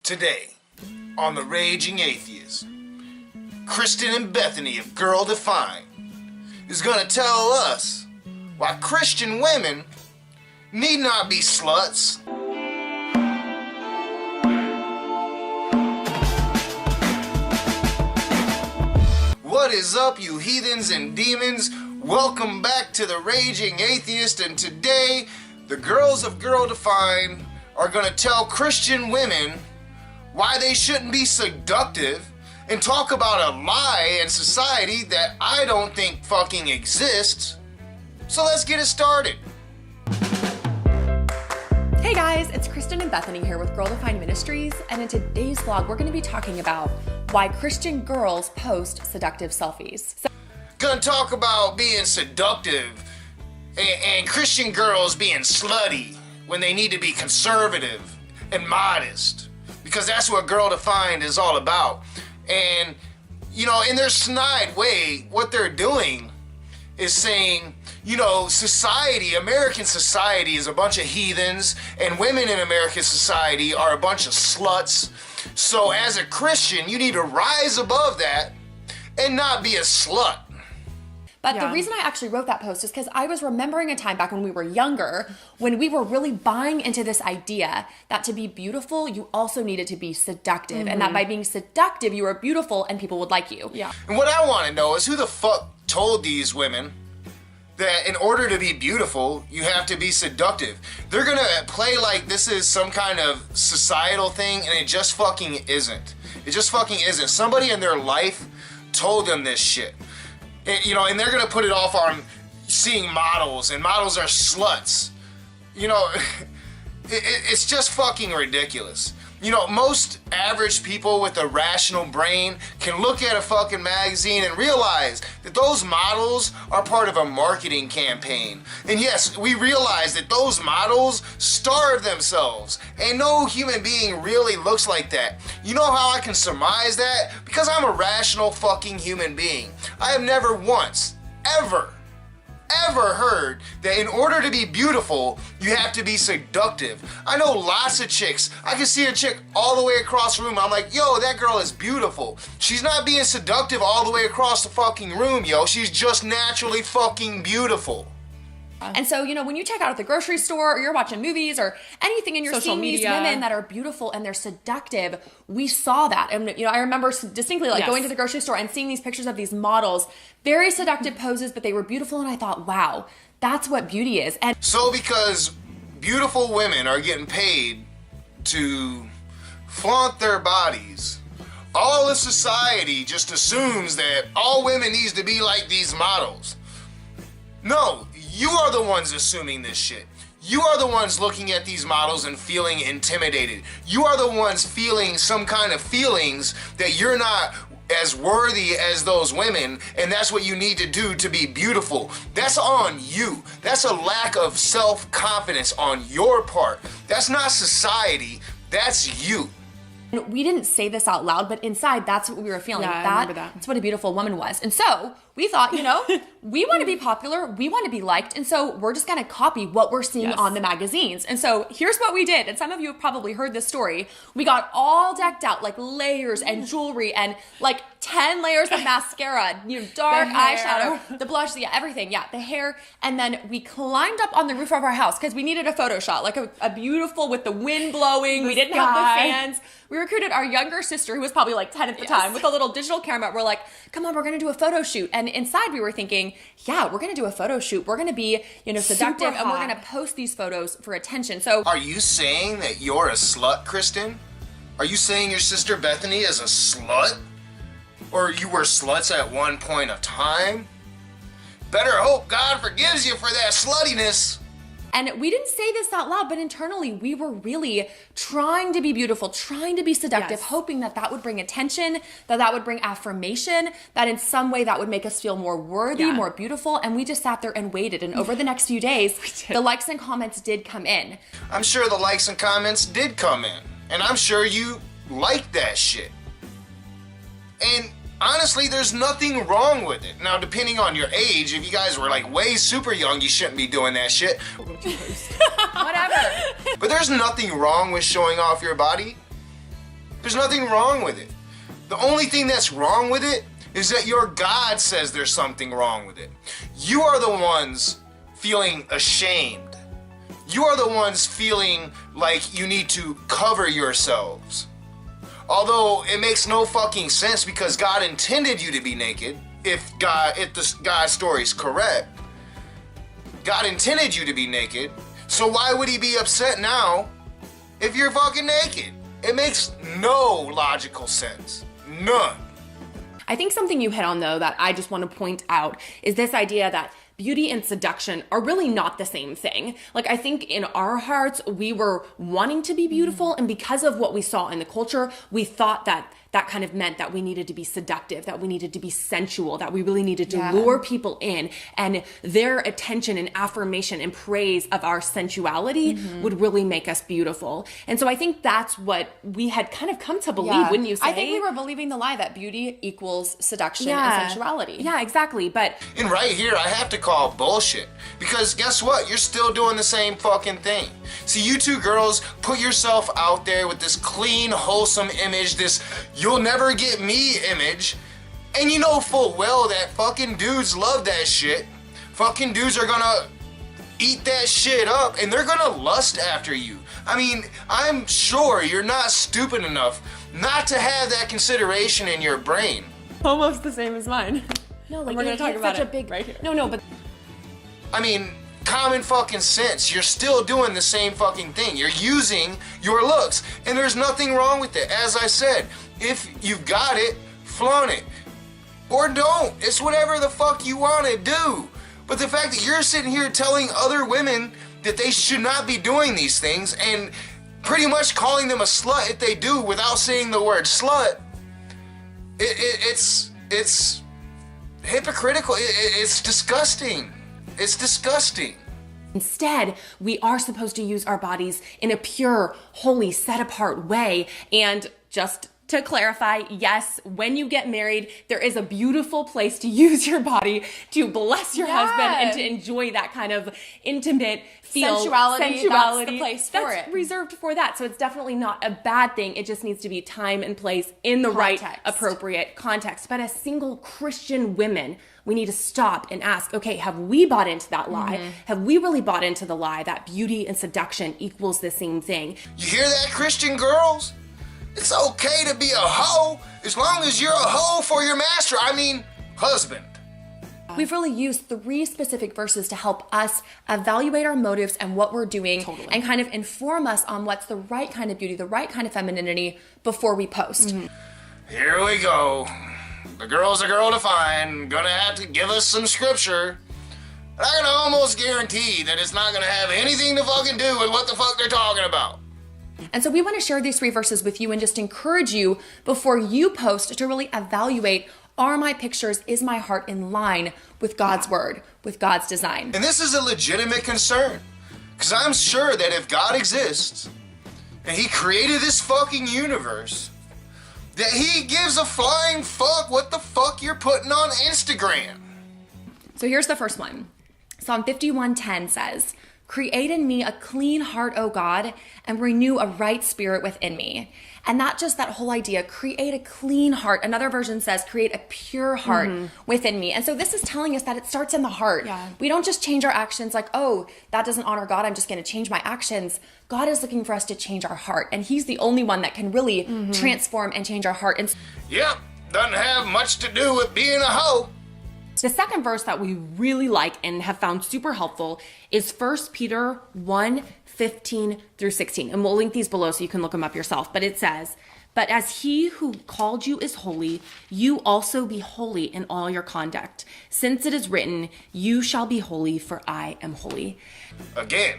Today, on The Raging Atheist, Kristen and Bethany of Girl Defined is gonna tell us why Christian women need not be sluts. What is up, you heathens and demons? Welcome back to The Raging Atheist, and today, the girls of Girl Defined are gonna tell Christian women why they shouldn't be seductive and talk about a lie in society that I don't think fucking exists. So let's get it started. Hey guys, it's Kristen and Bethany here with Girl Defined Ministries, and in today's vlog, we're going to be talking about why Christian girls post seductive selfies. Gonna talk about being seductive and Christian girls being slutty when they need to be conservative and modest, because that's what Girl Defined is all about. And, you know, in their snide way, what they're doing is saying, you know, society, American society is a bunch of heathens, and women in American society are a bunch of sluts. So as a Christian, you need to rise above that and not be a slut. But the reason I actually wrote that post is because I was remembering a time back when we were younger, when we were really buying into this idea that to be beautiful, you also needed to be seductive. And that by being seductive, you were beautiful and people would like you. Yeah. And what I want to know is who the fuck told these women that in order to be beautiful, you have to be seductive? They're gonna play like this is some kind of societal thing, and it just fucking isn't. It just fucking isn't. Somebody in their life told them this shit. You know, and they're gonna put it off on seeing models, and models are sluts. You know, it's just fucking ridiculous. You know, most average people with a rational brain can look at a fucking magazine and realize that those models are part of a marketing campaign. And yes, we realize that those models starve themselves, and no human being really looks like that. You know how I can surmise that? Because I'm a rational fucking human being. I have never once, ever heard that in order to be beautiful, you have to be seductive. I know lots of chicks. I can see a chick all the way across the room. I'm like, yo, that girl is beautiful. She's not being seductive all the way across the fucking room, yo. She's just naturally fucking beautiful. And so, you know, when you check out at the grocery store or you're watching movies or anything and you're seeing these women that are beautiful and they're seductive, we saw that. And, you know, I remember distinctly going to the grocery store and seeing these pictures of these models, very seductive poses, but they were beautiful. And I thought, wow, that's what beauty is. And so because beautiful women are getting paid to flaunt their bodies, all of society just assumes that all women needs to be like these models. No, you are the ones assuming this shit. You are the ones looking at these models and feeling intimidated. You are the ones feeling some kind of feelings that you're not as worthy as those women, and that's what you need to do to be beautiful. That's on you. That's a lack of self-confidence on your part. That's not society, that's you. We didn't say this out loud, but inside, that's what we were feeling. Yeah, I remember that. That's what a beautiful woman was. And so we thought, you know, we want to be popular, we want to be liked, and so we're just going to copy what we're seeing on the magazines. And so here's what we did, and some of you have probably heard this story. We got all decked out, like layers and jewelry and like 10 layers of mascara, you know, dark eyeshadow, the blush, everything, the hair. And then we climbed up on the roof of our house because we needed a photo shot, like a beautiful with the wind blowing. We didn't have the fans. We recruited our younger sister, who was probably like 10 at the time, with a little digital camera. We're like, come on, we're going to do a photo shoot. And inside we were thinking, yeah, we're going to do a photo shoot. We're going to be, you know, seductive, and we're going to post these photos for attention. So are you saying that you're a slut, Kristen? Are you saying your sister Bethany is a slut? Or you were sluts at one point of time? Better hope God forgives you for that sluttiness. And we didn't say this out loud, but internally we were really trying to be beautiful, trying to be seductive, hoping that that would bring attention, that would bring affirmation, that in some way that would make us feel more worthy, more beautiful. And we just sat there and waited. And over the next few days, the likes and comments did come in. I'm sure the likes and comments did come in. And I'm sure you liked that shit. And honestly, there's nothing wrong with it. Now, depending on your age, if you guys were like way super young, you shouldn't be doing that shit. Whatever. But there's nothing wrong with showing off your body. There's nothing wrong with it. The only thing that's wrong with it is that your God says there's something wrong with it. You are the ones feeling ashamed. You are the ones feeling like you need to cover yourselves. Although it makes no fucking sense because God intended you to be naked. If God's story is correct, God intended you to be naked. So why would he be upset now if you're fucking naked? It makes no logical sense. None. I think something you hit on, though, that I just want to point out is this idea that beauty and seduction are really not the same thing. Like, I think in our hearts, we were wanting to be beautiful, and because of what we saw in the culture, we thought that that kind of meant that we needed to be seductive, that we needed to be sensual, that we really needed to lure people in, and their attention and affirmation and praise of our sensuality would really make us beautiful. And so I think that's what we had kind of come to believe, wouldn't you say? I think we were believing the lie that beauty equals seduction and sensuality. Yeah, exactly. But And right here, I have to call bullshit. Because guess what? You're still doing the same fucking thing. See, you two girls put yourself out there with this clean, wholesome image, this you'll never get me image. And you know full well that fucking dudes love that shit. Fucking dudes are gonna eat that shit up and they're gonna lust after you. I mean, I'm sure you're not stupid enough not to have that consideration in your brain. almost the same as mine. No, like we're gonna it talk hit about such it a big right here. No, but I mean, common fucking sense. You're still doing the same fucking thing. You're using your looks. And there's nothing wrong with it. As I said, if you've got it, flaunt it. Or don't. It's whatever the fuck you want to do. But the fact that you're sitting here telling other women that they should not be doing these things and pretty much calling them a slut if they do without saying the word slut, it's hypocritical. It's disgusting. It's disgusting. Instead, we are supposed to use our bodies in a pure, holy, set-apart way. And just to clarify, yes, when you get married, there is a beautiful place to use your body to bless your husband and to enjoy that kind of intimate feel. Sensuality, that's the place for that's it. reserved for that. So it's definitely not a bad thing. It just needs to be time and place in the right, appropriate context. But as single Christian women, we need to stop and ask, okay, have we bought into that lie? Have we really bought into the lie that beauty and seduction equals the same thing? You hear that, Christian girls? It's okay to be a hoe as long as you're a hoe for your master. I mean, husband. We've really used 3 specific verses to help us evaluate our motives and what we're doing and kind of inform us on what's the right kind of beauty, the right kind of femininity before we post. Here we go. The girl's a girl to find. Gonna have to give us some scripture. And I can almost guarantee that it's not gonna have anything to fucking do with what the fuck they're talking about. And so we want to share these 3 verses with you and just encourage you before you post to really evaluate, are my pictures, is my heart in line with God's word, with God's design? And this is a legitimate concern. Because I'm sure that if God exists, and he created this fucking universe, that he gives a flying fuck what the fuck you're putting on Instagram. So here's the first one. Psalm 51:10 says, "Create in me a clean heart, O God, and renew a right spirit within me." And not just that whole idea, create a clean heart. Another version says, create a pure heart within me. And so this is telling us that it starts in the heart. Yeah. We don't just change our actions like, oh, that doesn't honor God, I'm just going to change my actions. God is looking for us to change our heart. And he's the only one that can really transform and change our heart. And Yep, doesn't have much to do with being a hoe. the second verse that we really like and have found super helpful is 1 Peter 1:15 through 16. And we'll link these below so you can look them up yourself. But it says, "But as he who called you is holy, you also be holy in all your conduct. Since it is written, you shall be holy, for I am holy." Again,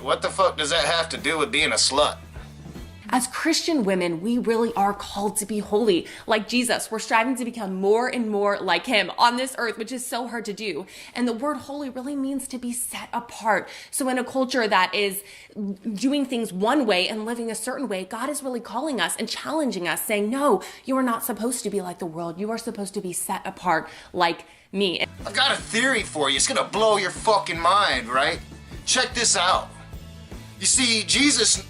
what the fuck does that have to do with being a slut? As Christian women, we really are called to be holy. Like Jesus, we're striving to become more and more like him on this earth, which is so hard to do. And the word holy really means to be set apart. So in a culture that is doing things one way and living a certain way, God is really calling us and challenging us, saying, no, you are not supposed to be like the world. You are supposed to be set apart like me. I've got a theory for you. It's gonna blow your fucking mind, right? Check this out. You see, Jesus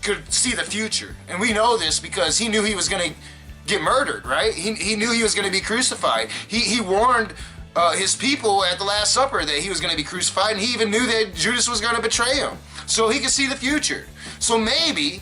could see the future. And we know this because he knew he was going to get murdered, right? He knew he was going to be crucified. He warned his people at the Last Supper that he was going to be crucified, and he even knew that Judas was going to betray him. So he could see the future. So maybe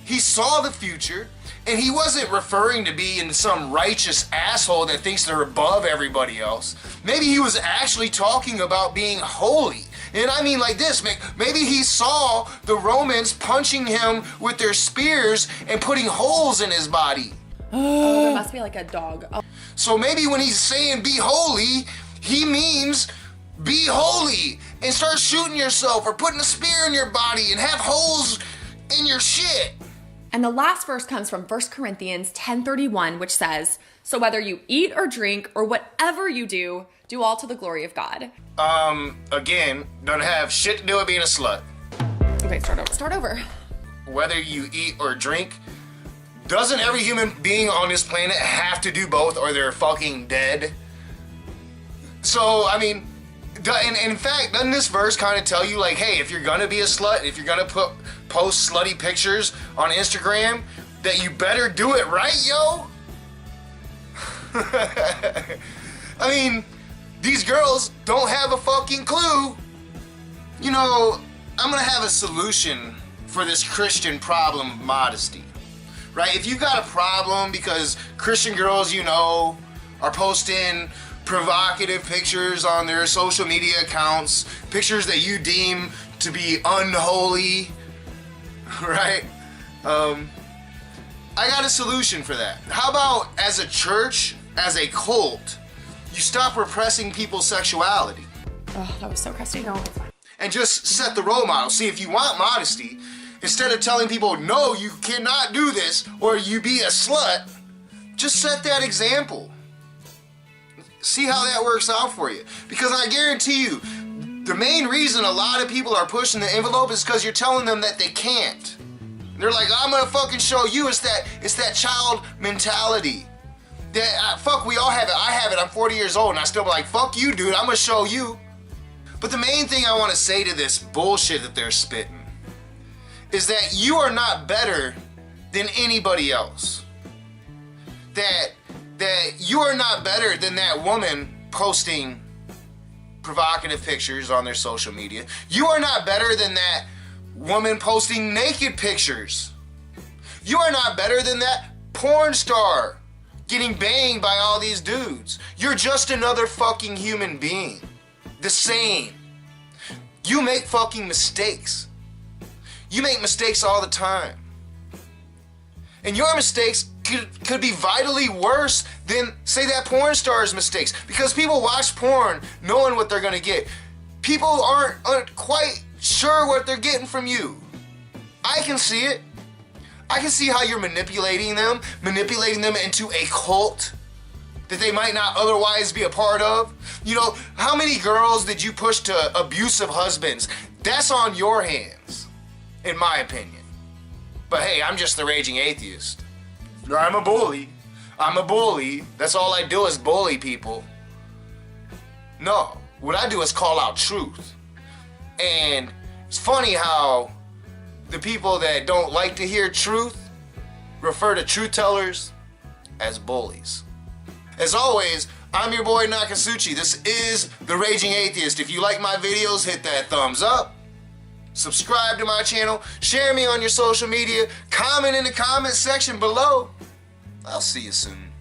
he saw the future, and he wasn't referring to being some righteous asshole that thinks they're above everybody else. Maybe he was actually talking about being holy. And I mean like this, maybe he saw the Romans punching him with their spears and putting holes in his body. Oh, there must be like a dog. Oh. So maybe when he's saying be holy, he means be holy and start shooting yourself or putting a spear in your body and have holes in your shit. And the last verse comes from 1 Corinthians 10:31, which says, "So whether you eat or drink or whatever you do, do all to the glory of God." Again, don't have shit to do with being a slut. Okay, start over. Whether you eat or drink, doesn't every human being on this planet have to do both or they're fucking dead? So, I mean, and in fact, doesn't this verse kind of tell you, like, hey, if you're gonna be a slut, if you're gonna post slutty pictures on Instagram, that you better do it right, yo? I mean, these girls don't have a fucking clue. You know, I'm gonna have a solution for this Christian problem of modesty, right? If you got a problem because Christian girls, you know, are posting provocative pictures on their social media accounts, pictures that you deem to be unholy, right? I got a solution for that. How about as a church, as a cult, you stop repressing people's sexuality? Oh, that was so crusty. No, it's fine. And just set the role model. See, if you want modesty, instead of telling people, no, you cannot do this, or you be a slut, just set that example. See how that works out for you. Because I guarantee you, the main reason a lot of people are pushing the envelope is because you're telling them that they can't. They're like, I'm gonna fucking show you. It's that child mentality. That fuck, we all have it. I have it. I'm 40 years old and I still be like, fuck you, dude. I'm gonna show you. But the main thing I want to say to this bullshit that they're spitting is that you are not better than anybody else. That you are not better than that woman posting provocative pictures on their social media. You are not better than that woman posting naked pictures. You are not better than that porn star getting banged by all these dudes. You're just another fucking human being. The same. You make fucking mistakes. You make mistakes all the time. And your mistakes could be vitally worse than, say, that porn star's mistakes. Because people watch porn knowing what they're gonna get. People aren't quite sure what they're getting from you. I can see it. I can see how you're manipulating them into a cult that they might not otherwise be a part of. You know, how many girls did you push to abusive husbands? That's on your hands, in my opinion. But hey, I'm just the raging atheist. I'm a bully. I'm a bully. That's all I do is bully people. No, what I do is call out truth. And it's funny how the people that don't like to hear truth refer to truth tellers as bullies. As always, I'm your boy Nakasuchi. This is The Raging Atheist. If you like my videos, hit that thumbs up. Subscribe to my channel. Share me on your social media. Comment in the comment section below. I'll see you soon.